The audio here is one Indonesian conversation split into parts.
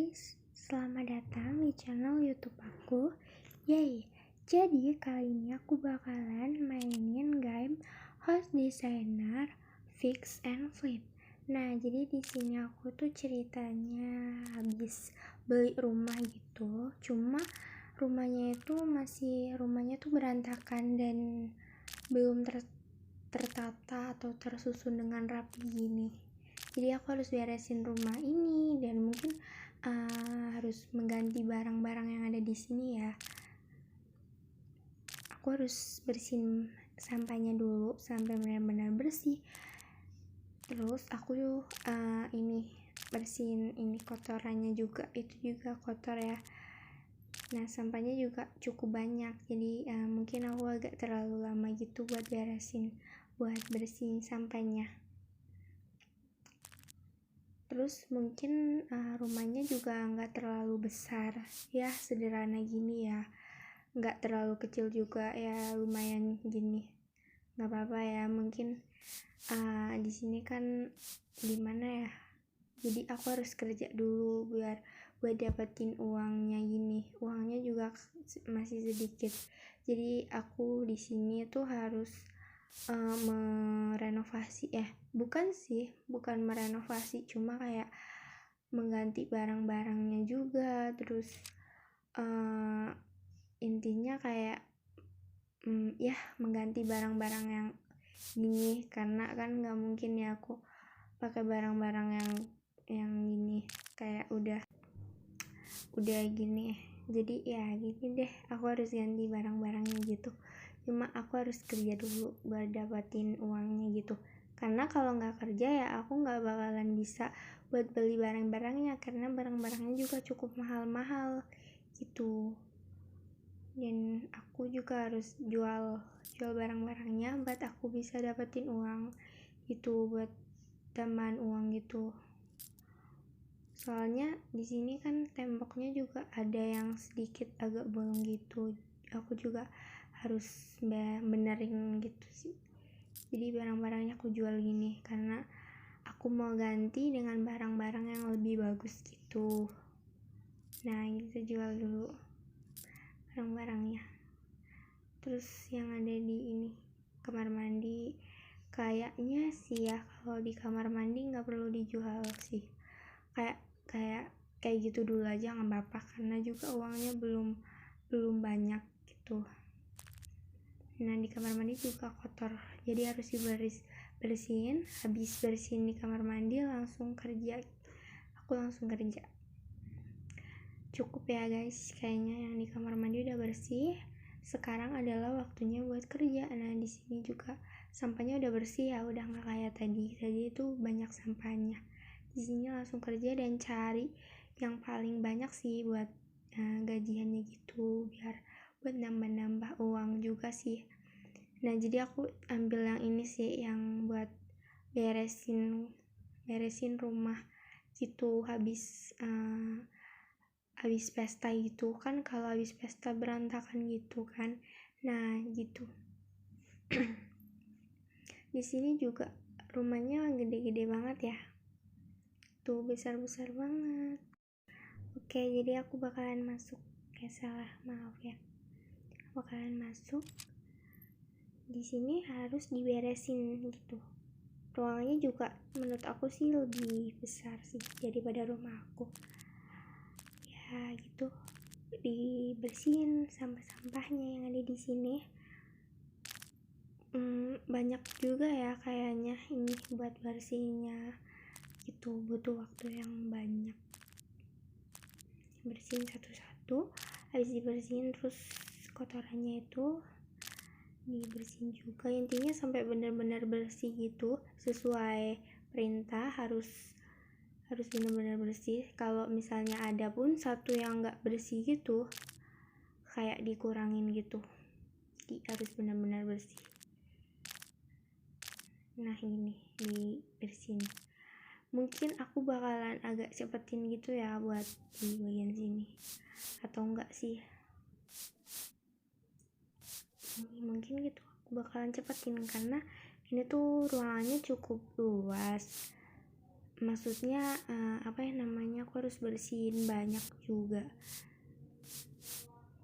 guys, selamat datang di channel YouTube aku. Yay! Jadi kali ini aku bakalan mainin game House Designer Fix and Flip. Nah, jadi di sini aku tuh ceritanya habis beli rumah gitu. Cuma rumahnya tuh berantakan dan belum tertata atau tersusun dengan rapi gini. Jadi aku harus beresin rumah ini dan mungkin harus mengganti barang-barang yang ada di sini ya. Aku harus bersihin sampahnya dulu sampai benar-benar bersih. Terus aku ini bersihin ini kotorannya juga, itu juga kotor ya. Nah, sampahnya juga cukup banyak. Jadi mungkin aku agak terlalu lama gitu buat bersihin sampahnya. Terus mungkin rumahnya juga nggak terlalu besar ya, sederhana gini ya, nggak terlalu kecil juga ya, lumayan gini, nggak apa-apa ya. Mungkin di sini kan gimana ya, jadi aku harus kerja dulu buat dapetin uangnya gini. Uangnya juga masih sedikit, jadi aku di sini tuh harus merenovasi, bukan merenovasi, cuma kayak mengganti barang-barangnya juga. Terus intinya kayak mengganti barang-barang yang gini, karena kan nggak mungkin ya aku pakai barang-barang yang gini kayak udah gini. Jadi ya gini deh, aku harus ganti barang-barangnya gitu. Cuma aku harus kerja dulu buat dapatin uangnya gitu, karena kalau nggak kerja ya aku nggak bakalan bisa buat beli barang-barangnya, karena barang-barangnya juga cukup mahal-mahal gitu. Dan aku juga harus jual barang-barangnya buat aku bisa dapetin uang gitu, buat tambahan uang gitu. Soalnya di sini kan temboknya juga ada yang sedikit agak bolong gitu, aku juga harus benerin gitu sih. Jadi barang-barangnya aku jual gini karena aku mau ganti dengan barang-barang yang lebih bagus gitu. Nah, kita jual dulu barang-barangnya. Terus yang ada di ini kamar mandi, kayaknya sih ya, kalau di kamar mandi nggak perlu dijual sih, kayak gitu dulu aja nggak apa-apa, karena juga uangnya belum banyak gitu. Nah, di kamar mandi juga kotor, jadi harus bersihin. Habis bersihin di kamar mandi langsung kerja. Aku langsung kerja. Cukup ya guys, kayaknya yang di kamar mandi udah bersih. Sekarang adalah waktunya buat kerja. Nah, di sini juga sampahnya udah bersih ya, udah nggak kayak tadi itu banyak sampahnya. Di sini langsung kerja dan cari yang paling banyak sih buat gajiannya gitu, biar buat nambah-nambah uang juga sih. Nah, jadi aku ambil yang ini sih, yang buat beresin rumah gitu, habis pesta gitu kan, kalau habis pesta berantakan gitu kan. Nah, gitu. Di sini juga rumahnya gede-gede banget ya, tuh besar-besar banget. Oke, jadi aku bakalan masuk. Maaf ya, bakalan masuk. Di sini harus diberesin gitu. Ruangannya juga menurut aku sih lebih besar sih daripada rumah aku ya gitu. Dibersihin sampah-sampahnya yang ada di sini. Banyak juga ya kayaknya ini buat bersihnya gitu, butuh waktu yang banyak. Bersihin satu-satu, habis dibersihin terus kotorannya itu dibersihin juga. Intinya sampai benar-benar bersih gitu, sesuai perintah, harus benar-benar bersih. Kalau misalnya ada pun satu yang nggak bersih gitu, kayak dikurangin gitu, jadi harus benar-benar bersih. Nah, ini dibersihin. Mungkin aku bakalan agak cepetin gitu ya buat di bagian sini, atau enggak sih, mungkin gitu aku bakalan cepetin karena ini tuh ruangannya cukup luas. maksudnya aku harus bersihin banyak juga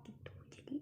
gitu. Jadi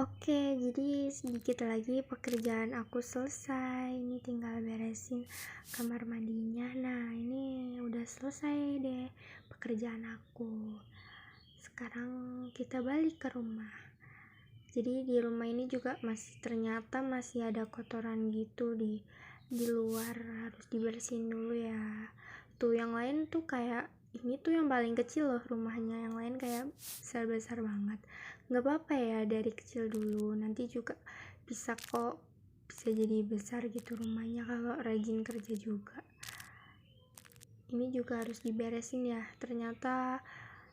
oke, jadi sedikit lagi pekerjaan aku selesai. Ini tinggal beresin kamar mandinya. Nah, ini udah selesai deh pekerjaan aku. Sekarang kita balik ke rumah. Jadi di rumah ini juga ternyata masih ada kotoran gitu di luar, harus dibersihin dulu ya. Tuh yang lain tuh kayak ini tuh yang paling kecil loh rumahnya, yang lain kayak besar-besar banget. Nggak apa-apa ya, dari kecil dulu, nanti juga bisa jadi besar gitu rumahnya kalau rajin kerja juga. Ini juga harus diberesin ya, ternyata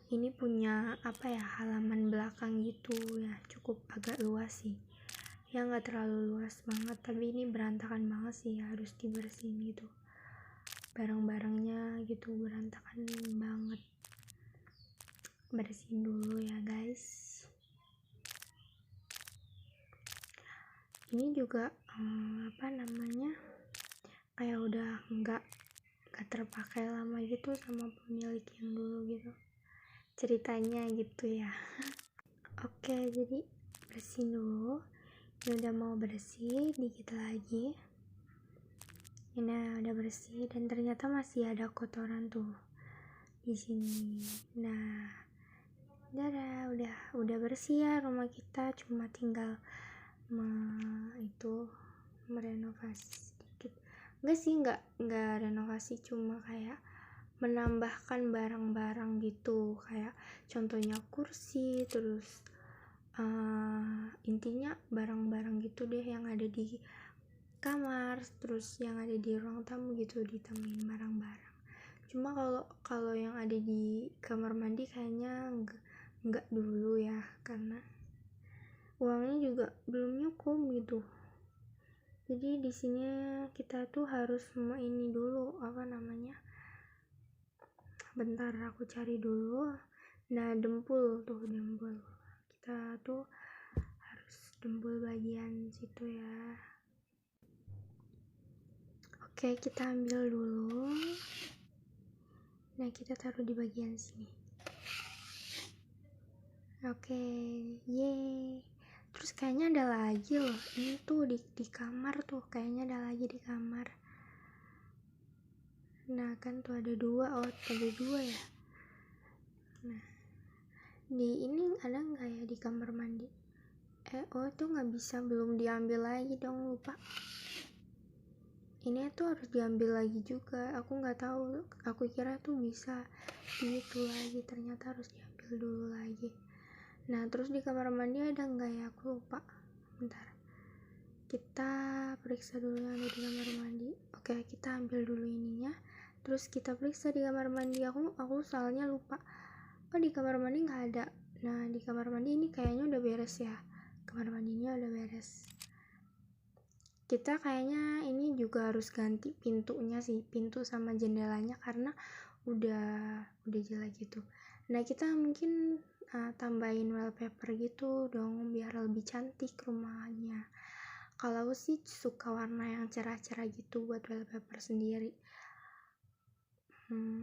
ini punya halaman belakang gitu ya, cukup agak luas sih ya, nggak terlalu luas banget, tapi ini berantakan banget sih, harus dibersihin gitu, barang-barangnya gitu berantakan banget. Bersihin dulu ya guys. Ini juga kayak udah nggak terpakai lama gitu sama pemilik yang dulu gitu ceritanya gitu ya. Oke, jadi bersihin dulu. Ini udah mau bersih, dikit lagi. Ini udah bersih dan ternyata masih ada kotoran tuh di sini. Nah, udah bersih ya rumah kita, cuma tinggal merenovasi sedikit. Enggak renovasi, cuma kayak menambahkan barang-barang gitu, kayak contohnya kursi, terus intinya barang-barang gitu deh yang ada di kamar, terus yang ada di ruang tamu gitu, ditambahin barang-barang. Cuma kalau yang ada di kamar mandi kayaknya enggak dulu ya, karena uangnya juga belum cukup gitu. Jadi di sini kita tuh harus ini dulu, bentar aku cari dulu. Nah, dempul kita tuh harus dempul bagian situ ya. Oke, kita ambil dulu. Nah, kita taruh di bagian sini. Oke, yeay. Terus kayaknya ada lagi loh, ini tuh di kamar tuh, kayaknya ada lagi di kamar. Nah kan tuh ada dua ya. Nah, di ini ada nggak ya di kamar mandi? Itu nggak bisa, belum diambil lagi dong, lupa. Ini tuh harus diambil lagi juga, aku nggak tahu, aku kira tuh bisa gitu lagi, ternyata harus diambil dulu lagi. Nah, terus di kamar mandi ada nggak ya, aku lupa. Bentar, kita periksa dulu yang ada di kamar mandi. Oke, kita ambil dulu ininya, terus kita periksa di kamar mandi. Aku soalnya lupa, di kamar mandi nggak ada. Nah, di kamar mandi ini kayaknya udah beres ya, kamar mandinya udah beres. Kita kayaknya ini juga harus ganti pintunya sih, pintu sama jendelanya, karena udah jelek gitu. Nah, kita mungkin tambahin wallpaper gitu dong, biar lebih cantik rumahnya. Kalau aku sih suka warna yang cerah-cerah gitu buat wallpaper sendiri.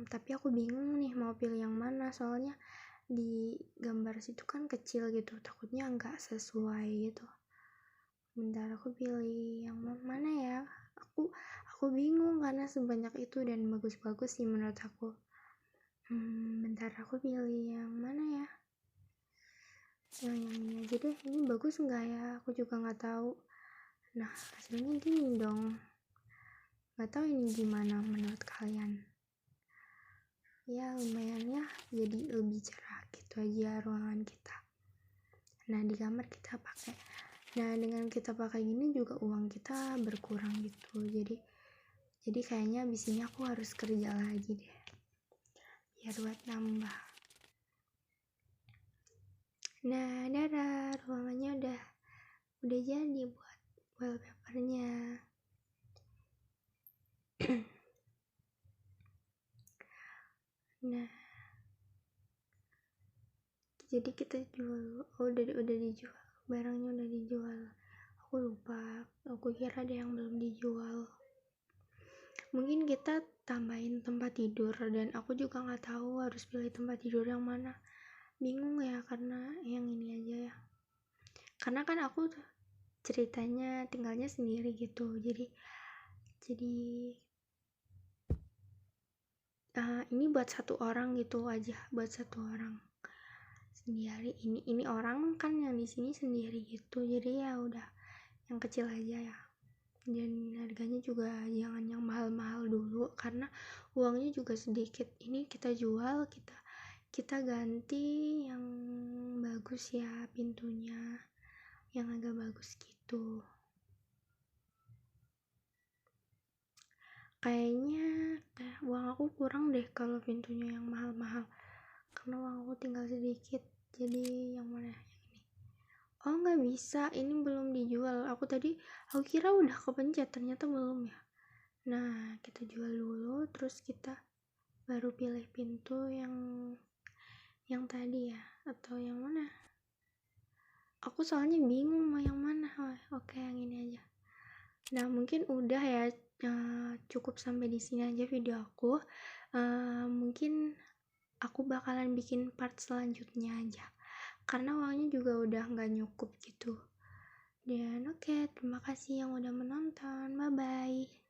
Tapi aku bingung nih mau pilih yang mana, soalnya di gambar situ kan kecil gitu, takutnya nggak sesuai gitu. Bentar, aku pilih yang mana ya, aku bingung karena sebanyak itu dan bagus-bagus sih menurut aku. Bentar, aku pilih yang mana ya. yang ini aja deh, ini bagus nggak ya, aku juga nggak tahu. Nah hasilnya gini dong, nggak tahu ini gimana menurut kalian. Ya lumayan ya, jadi lebih cerah gitu aja ruangan kita. Nah di kamar kita pakai, nah dengan kita pakai gini juga uang kita berkurang gitu. Jadi kayaknya abis ini aku harus kerja lagi deh biar buat nambah. Nah dadah, ruangannya udah jadi buat wallpapernya. Nah jadi kita jual, udah dijual, barangnya udah dijual. Aku lupa, aku kira ada yang belum dijual. Mungkin kita tambahin tempat tidur, dan aku juga nggak tahu harus pilih tempat tidur yang mana. Bingung ya, karena yang ini aja ya. Karena kan aku ceritanya tinggalnya sendiri gitu, jadi ini buat satu orang gitu aja, buat satu orang sendiri. Ini orang kan yang di sini sendiri gitu, jadi ya udah yang kecil aja ya. Dan harganya juga jangan yang mahal-mahal dulu, karena uangnya juga sedikit. Ini kita jual, kita ganti yang bagus ya, pintunya yang agak bagus gitu. Kayaknya uang aku kurang deh kalau pintunya yang mahal-mahal, karena uang aku tinggal sedikit. Jadi yang mana, yang ini? Oh nggak bisa, ini belum dijual. Aku kira udah kepencet, ternyata belum ya. Nah kita jual dulu, terus kita baru pilih pintu yang tadi ya, atau yang mana. Aku soalnya bingung mau yang mana. Oke, yang ini aja. Nah mungkin udah ya, cukup sampai di sini aja video aku. Mungkin aku bakalan bikin part selanjutnya aja, karena uangnya juga udah nggak nyukup gitu. Dan oke, terima kasih yang udah menonton. Bye bye.